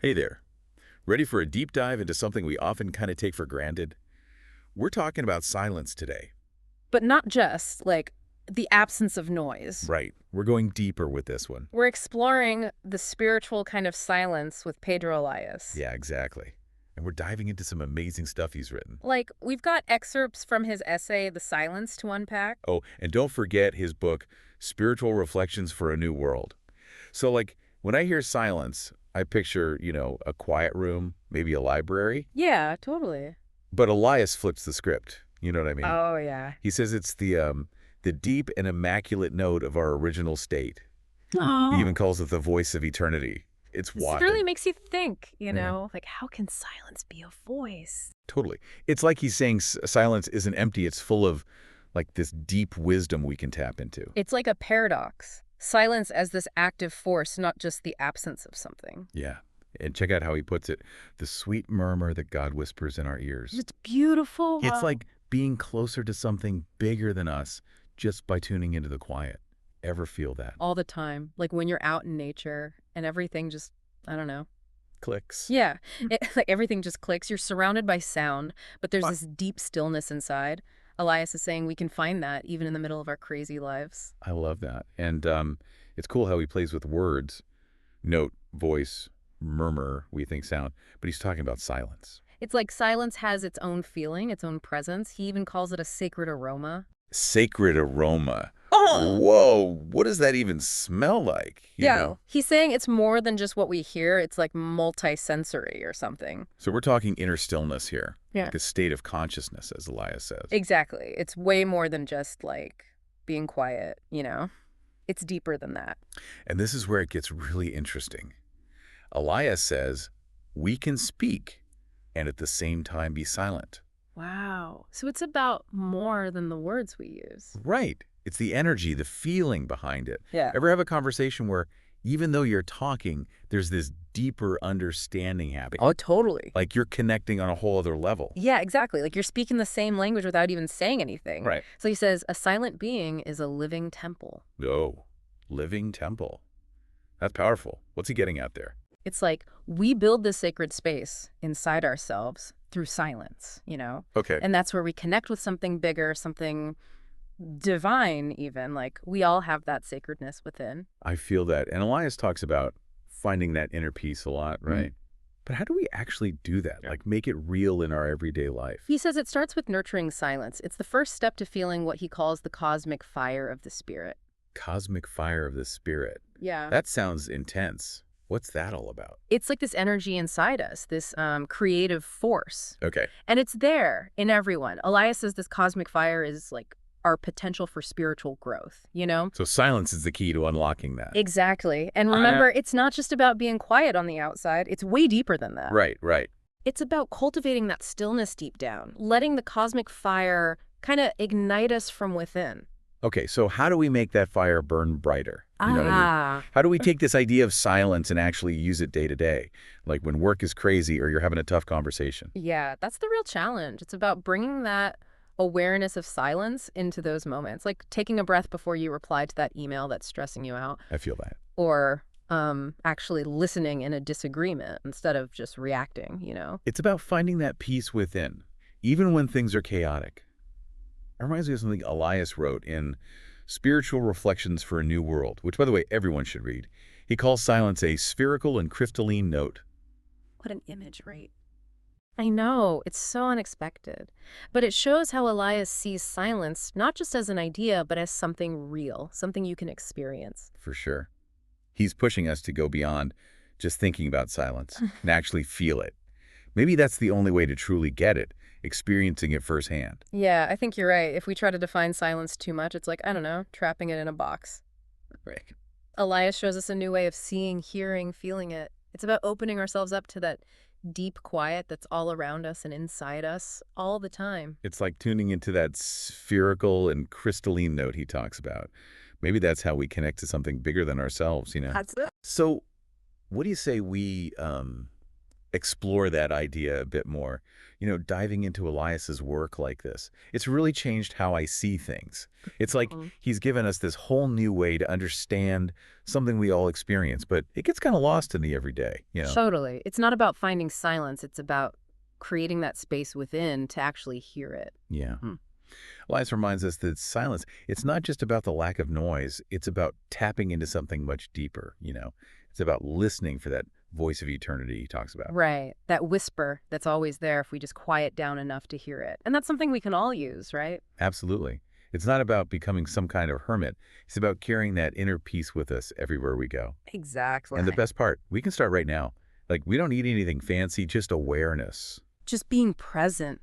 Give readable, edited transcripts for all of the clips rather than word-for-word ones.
Hey there. Ready for a deep dive into something we often kind of take for granted? We're talking about silence today. But not just, like, the absence of noise. Right. We're going deeper with this one. We're exploring the spiritual kind of silence with Pedro Elias. Yeah, exactly. And we're diving into some amazing stuff he's written. Like, we've got excerpts from his essay, The Silence, to unpack. Oh, and don't forget his book, Spiritual Reflections for a New World. So, when I hear silence, I picture, a quiet room, maybe a library. Yeah, totally. But Elias flips the script. You know what I mean? Oh, yeah. He says it's the deep and immaculate note of our original state. He Oh. even calls it the voice of eternity. It's This wild. really makes you think, Yeah, like, how can silence be a voice? totally. It's like he's saying silence isn't empty. It's full of, this deep wisdom we can tap into. It's like a paradox. Silence as this active force, not just the absence of something. Yeah. And check out how he puts it. The sweet murmur that God whispers in our ears. It's beautiful. It's like being closer to something bigger than us just by tuning into the quiet. Ever feel that? All the time. Like when you're out in nature and everything just, I don't know. Clicks. Yeah, like everything just clicks. You're surrounded by sound, but there's Uh, this deep stillness inside. Elias is saying we can find that even in the middle of our crazy lives. I love that. And it's cool how he plays with words. Note, voice, murmur, we think sound. But he's talking about silence. It's like silence has its own feeling, its own presence. He even calls it a sacred aroma. Sacred aroma. Oh! Whoa, what does that even smell like? Yeah. He's saying it's more than just what we hear. It's like multi-sensory or something. So we're talking inner stillness here. Yeah. Like a state of consciousness, as Elias says. Exactly. It's way more than just like being quiet. It's deeper than that. And this is where it gets really interesting. Elias says, we can speak and at the same time be silent. Wow. So it's about more than the words we use. Right. It's the energy, the feeling behind it. Yeah. Ever have a conversation where even though you're talking, there's this deeper understanding happening? Oh, totally. Like you're connecting on a whole other level. Yeah, exactly. Like you're speaking the same language without even saying anything. Right. So he says, a silent being is a living temple. Oh, living temple. That's powerful. What's he getting at there? It's like we build this sacred space inside ourselves through silence. Okay. And that's where we connect with something bigger, something divine even. Like we all have that sacredness within. I feel that. And Elias talks about finding that inner peace a lot, right? But how do we actually do that? Yeah. Like make it real in our everyday life? He says it starts with nurturing silence. It's the first step to feeling what he calls the cosmic fire of the spirit. Cosmic fire of the spirit. Yeah. That sounds intense. What's that all about? It's like this energy inside us, this creative force. Okay. And it's there in everyone. Elias says this cosmic fire is like our potential for spiritual growth. So silence is the key to unlocking that. Exactly. And remember, it's not just about being quiet on the outside. It's way deeper than that. Right, right. It's about cultivating that stillness deep down, letting the cosmic fire kind of ignite us from within. Okay, so how do we make that fire burn brighter? You know what I mean? Ah. How do we take this idea of silence and actually use it day to day? Like when work is crazy or you're having a tough conversation. Yeah, that's the real challenge. It's about bringing that awareness of silence into those moments, like taking a breath before you reply to that email that's stressing you out, I feel that. or actually listening in a disagreement instead of just reacting. It's about finding that peace within, even when things are chaotic. It reminds me of something Elias wrote in Spiritual Reflections for a New World, which, by the way, everyone should read. He calls silence a spherical and crystalline note. What an image, right? I know, it's so unexpected. But it shows how Elias sees silence not just as an idea, but as something real, something you can experience. For sure. He's pushing us to go beyond just thinking about silence and actually feel it. Maybe that's the only way to truly get it, experiencing it firsthand. Yeah, I think you're right. If we try to define silence too much, it's like, I don't know, trapping it in a box. Right. Elias shows us a new way of seeing, hearing, feeling it. It's about opening ourselves up to that deep quiet that's all around us and inside us all the time. It's like tuning into that spherical and crystalline note he talks about. Maybe that's how we connect to something bigger than ourselves. That's it. So what do you say we explore that idea a bit more. Diving into Elias's work like this, it's really changed how I see things. It's like Mhm. he's given us this whole new way to understand something we all experience, but it gets kind of lost in the everyday. Totally. It's not about finding silence, it's about creating that space within to actually hear it. Yeah. Hmm. Elias reminds us that silence, it's not just about the lack of noise, it's about tapping into something much deeper. It's about listening for that voice of eternity he talks about. Right. That whisper that's always there if we just quiet down enough to hear it. And that's something we can all use, right? Absolutely. It's not about becoming some kind of hermit. It's about carrying that inner peace with us everywhere we go. Exactly. And the best part, we can start right now. Like, we don't need anything fancy, just awareness. Just being present,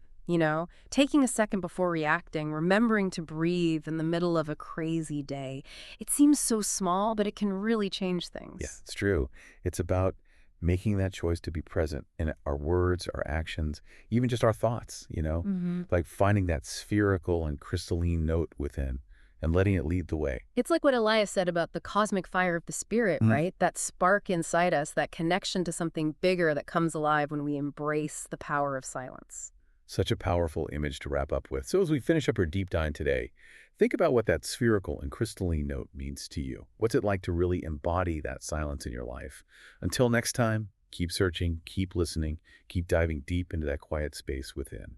taking a second before reacting, remembering to breathe in the middle of a crazy day. It seems so small, but it can really change Yeah, things. it's true. It's about making that choice to be present in our words, our actions, even just our thoughts. Hmm. Like finding that spherical and crystalline note within and letting it lead the way. It's like what Elias said about the cosmic fire of the spirit, Mhm. right? That spark inside us, that connection to something bigger that comes alive when we embrace the power of silence. Such a powerful image to wrap up with. So as we finish up our deep dive today, think about what that spherical and crystalline note means to you. What's it like to really embody that silence in your life? Until next time, keep searching, keep listening, keep diving deep into that quiet space within.